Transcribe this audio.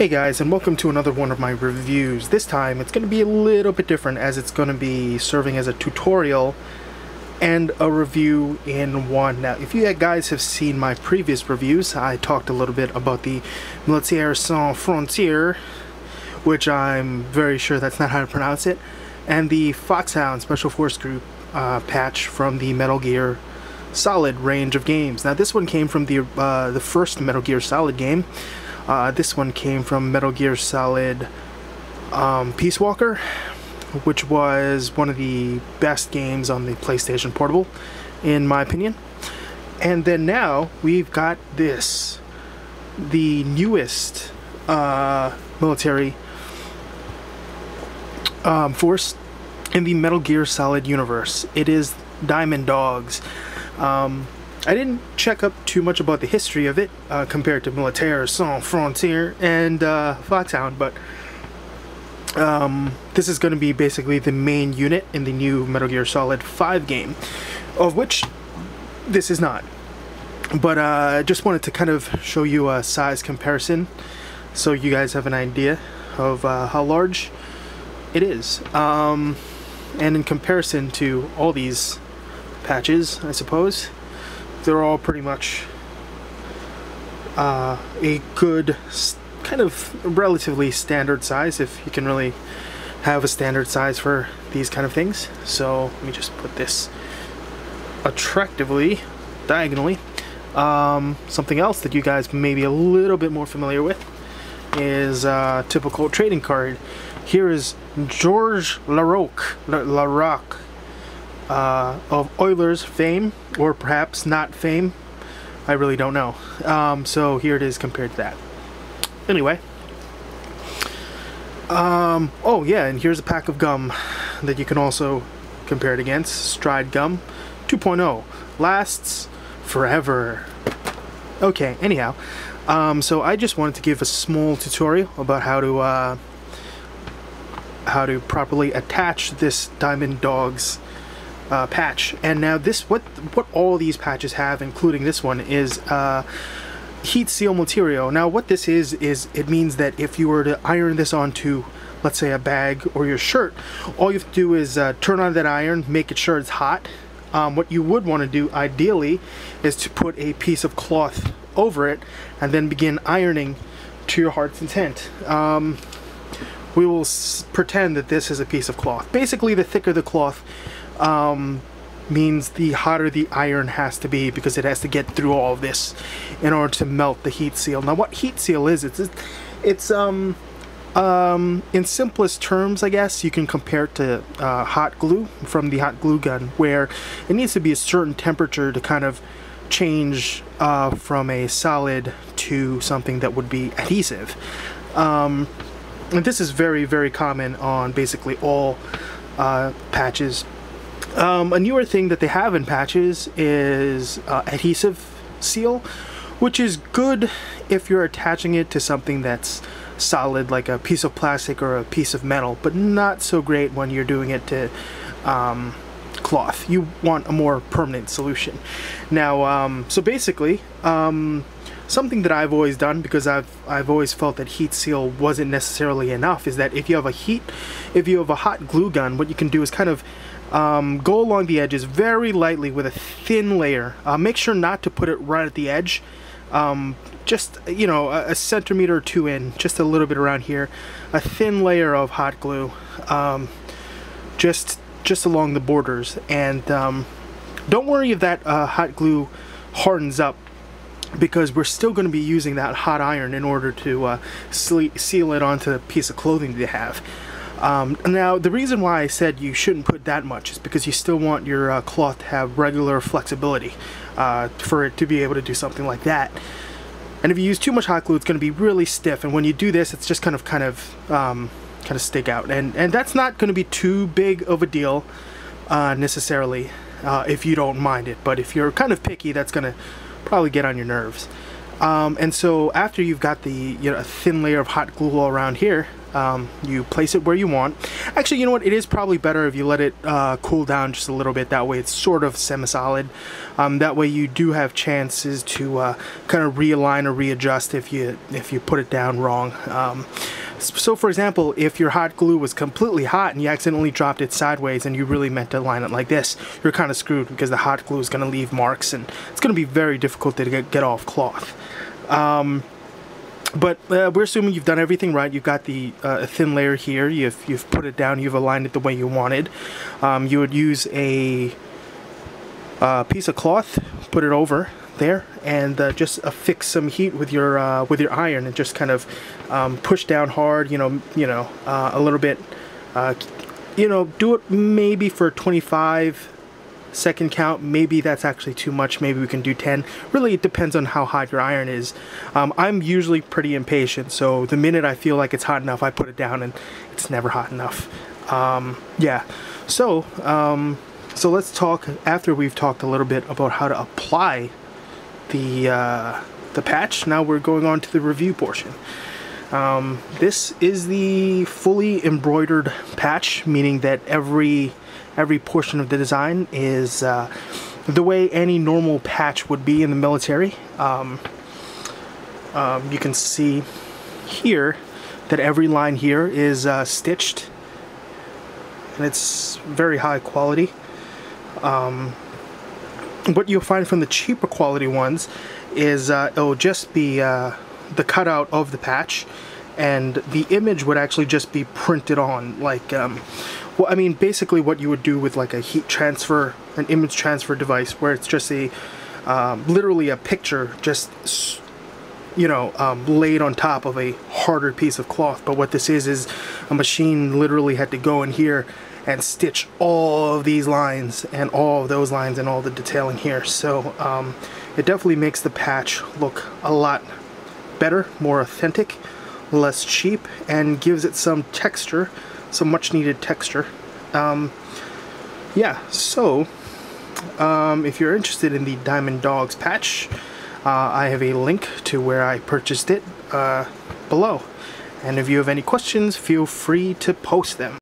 Hey guys, and welcome to another one of my reviews. This time it's going to be a little bit different, as it's going to be serving as a tutorial and a review in one. Now, if you guys have seen my previous reviews, I talked a little bit about the Militaires Sans Frontières, which I'm very sure that's not how to pronounce it, and the Foxhound Special Force Group patch from the Metal Gear Solid range of games. Now, this one came from the first Metal Gear Solid game. This one came from Metal Gear Solid Peace Walker, which was one of the best games on the PlayStation Portable, in my opinion. And then now we've got this, the newest military force in the Metal Gear Solid universe. It is Diamond Dogs. I didn't check up too much about the history of it compared to Militaires Sans Frontières and Foxhound, but this is going to be basically the main unit in the new Metal Gear Solid 5 game, of which this is not. But I just wanted to kind of show you a size comparison so you guys have an idea of how large it is. And in comparison to all these patches, I suppose, they're all pretty much a good, kind of relatively standard size, if you can really have a standard size for these kind of things. So let me just put this attractively diagonally. Something else that you guys may be a little bit more familiar with is a typical trading card. Here is Georges Laraque of Oilers fame, or perhaps not fame. I really don't know. So here it is compared to that. Anyway. Oh yeah, and here's a pack of gum that you can also compare it against. Stride Gum 2.0. Lasts forever. Okay, anyhow. So I just wanted to give a small tutorial about how to properly attach this Diamond Dogs patch. And now this, what all these patches have, including this one, is heat seal material. Now what this is it means that if you were to iron this onto, let's say, a bag or your shirt, all you have to do is turn on that iron, make it sure it's hot. What you would want to do ideally is to put a piece of cloth over it and then begin ironing to your heart's intent. We will pretend that this is a piece of cloth. Basically, the thicker the cloth means the hotter the iron has to be, because it has to get through all of this in order to melt the heat seal. Now, what heat seal is, it's in simplest terms, I guess, you can compare it to hot glue from the hot glue gun, where it needs to be a certain temperature to kind of change from a solid to something that would be adhesive. And this is very, very common on basically all patches. A newer thing that they have in patches is adhesive seal, which is good if you're attaching it to something that's solid, like a piece of plastic or a piece of metal, but not so great when you're doing it to cloth. You want a more permanent solution. Now, so basically, something that I've always done, because I've always felt that heat seal wasn't necessarily enough, is that if you have a hot glue gun, what you can do is kind of go along the edges very lightly with a thin layer. Make sure not to put it right at the edge. Just, you know, a centimeter or two in, just a little bit around here. A thin layer of hot glue, just along the borders. And don't worry if that hot glue hardens up, because we're still going to be using that hot iron in order to seal it onto the piece of clothing that you have. Now, the reason why I said you shouldn't put that much is because you still want your cloth to have regular flexibility for it to be able to do something like that. And if you use too much hot glue, it's going to be really stiff, and when you do this, it's just kind of stick out, and that's not going to be too big of a deal necessarily if you don't mind it. But if you're kind of picky, that's going to probably get on your nerves. And so after you've got the a thin layer of hot glue all around here, You place it where you want. Actually, you know what? It is probably better if you let it cool down just a little bit. That way it's sort of semi-solid. That way you do have chances to kind of realign or readjust if you put it down wrong. So for example, if your hot glue was completely hot and you accidentally dropped it sideways and you really meant to line it like this, you're kind of screwed, because the hot glue is going to leave marks and it's going to be very difficult to get off cloth. But we're assuming you've done everything right. You've got the a thin layer here. You've put it down. You've aligned it the way you wanted. You would use a piece of cloth, put it over there, and just affix some heat with your iron, and just kind of push down hard. A little bit. Do it maybe for 25-second count. Maybe that's actually too much. Maybe we can do 10. Really, it depends on how hot your iron is. I'm usually pretty impatient, so the minute I feel like it's hot enough, I put it down, and it's never hot enough. Yeah. So let's talk, after we've talked a little bit about how to apply the patch. Now we're going on to the review portion. This is the fully embroidered patch, meaning that every portion of the design is the way any normal patch would be in the military. You can see here that every line here is stitched, and it's very high quality. What you'll find from the cheaper quality ones is it'll just be the cutout of the patch, and the image would actually just be printed on, like well, I mean, basically what you would do with like a heat transfer, an image transfer device, where it's just a literally a picture just laid on top of a harder piece of cloth. But what this is a machine literally had to go in here and stitch all of these lines and all of those lines and all the detailing here. So it definitely makes the patch look a lot better, more authentic, less cheap, and gives it some texture, some much needed texture. Yeah, so if you're interested in the Diamond Dogs patch, I have a link to where I purchased it below. And if you have any questions, feel free to post them.